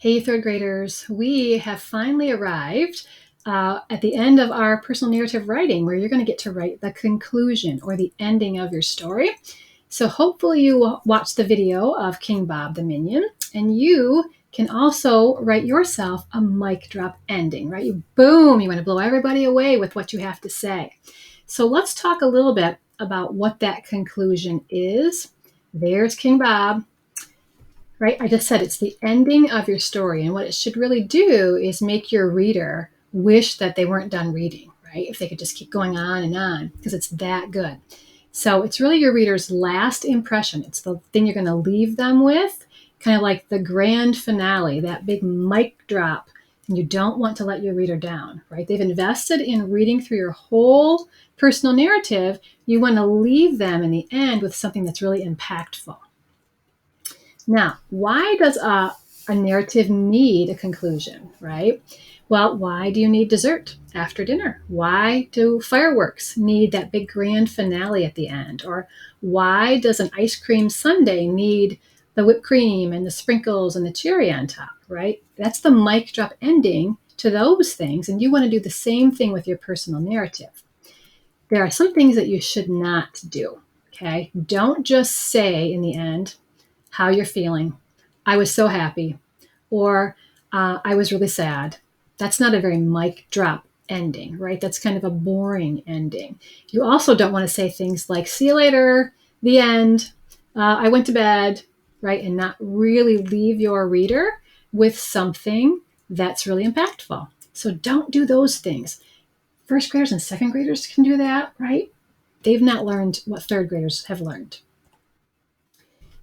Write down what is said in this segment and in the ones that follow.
Hey, third graders, we have finally arrived at the end of our personal narrative writing, where you're going to get to write the conclusion or the ending of your story. So hopefully you watched the video of King Bob the Minion, and you can also write yourself a mic drop ending, right? You boom, you want to blow everybody away with what you have to say. So let's talk a little bit about what that conclusion is. There's King Bob. Right? I just said it's the ending of your story. And what it should really do is make your reader wish that they weren't done reading, right? If they could just keep going on, because it's that good. So it's really your reader's last impression. It's the thing you're going to leave them with, kind of like the grand finale, that big mic drop. And you don't want to let your reader down, right? They've invested in reading through your whole personal narrative. You want to leave them in the end with something that's really impactful. Now, why does a narrative need a conclusion, right? Well, why do you need dessert after dinner? Why do fireworks need that big grand finale at the end? Or why does an ice cream sundae need the whipped cream and the sprinkles and the cherry on top, right? That's the mic drop ending to those things. And you want to do the same thing with your personal narrative. There are some things that you should not do, okay? Don't just say in the end how you're feeling. I was so happy, or I was really sad. That's not a very mic drop ending, right? That's kind of a boring ending. You also don't want to say things like, see you later, the end, I went to bed, right? And not really leave your reader with something that's really impactful. So don't do those things. First graders and second graders can do that, right? They've not learned what third graders have learned.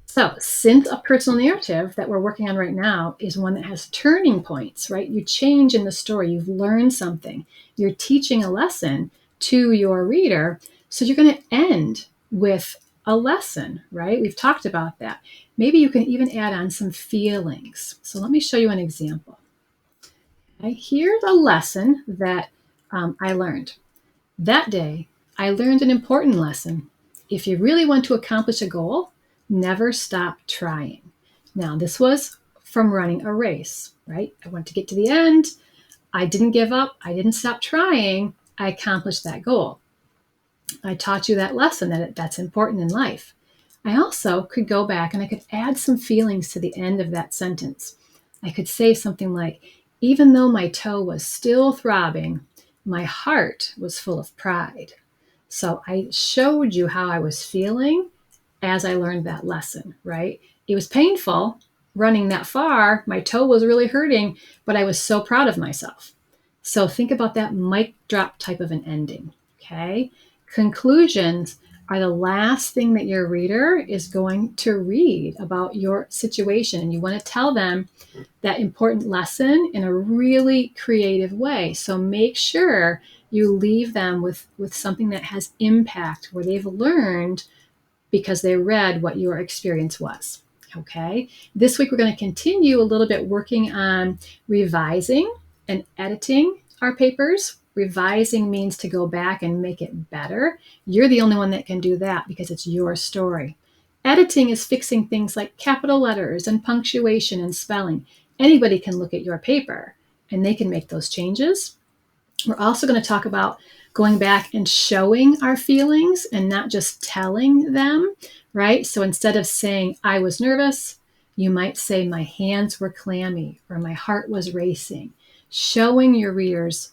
So, since a personal narrative that we're working on right now is one that has turning points, right? You change in the story, you've learned something, you're teaching a lesson to your reader. So, you're going to end with a lesson, right? We've talked about that. Maybe you can even add on some feelings. So, let me show you an example. Okay, here's a lesson that I learned. That day, I learned an important lesson. If you really want to accomplish a goal, never stop trying. Now, this was from running a race, right? I wanted to get to the end. I didn't give up. I didn't stop trying. I accomplished that goal. I taught you that lesson that that's important in life. I also could go back and I could add some feelings to the end of that sentence. I could say something like, even though my toe was still throbbing, my heart was full of pride. So I showed you how I was feeling as I learned that lesson, right? It was painful running that far. My toe was really hurting, but I was so proud of myself. So think about that mic drop type of an ending, okay? Conclusions are the last thing that your reader is going to read about your situation. And you want to tell them that important lesson in a really creative way. So make sure you leave them with something that has impact, where they've learned because they read what your experience was. Okay. This week, we're going to continue a little bit working on revising and editing our papers. Revising means to go back and make it better. You're the only one that can do that because it's your story. Editing is fixing things like capital letters and punctuation and spelling. Anybody can look at your paper and they can make those changes. We're also going to talk about going back and showing our feelings and not just telling them, right? So instead of saying, I was nervous, you might say, my hands were clammy or my heart was racing. Showing your readers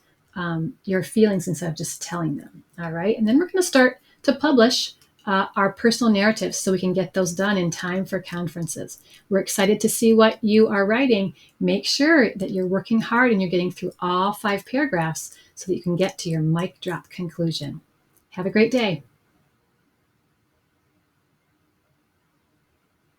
your feelings instead of just telling them, all right? And then we're going to start to publish our personal narratives so we can get those done in time for conferences. We're excited to see what you are writing. Make sure that you're working hard and you're getting through all 5 paragraphs so that you can get to your mic drop conclusion. Have a great day.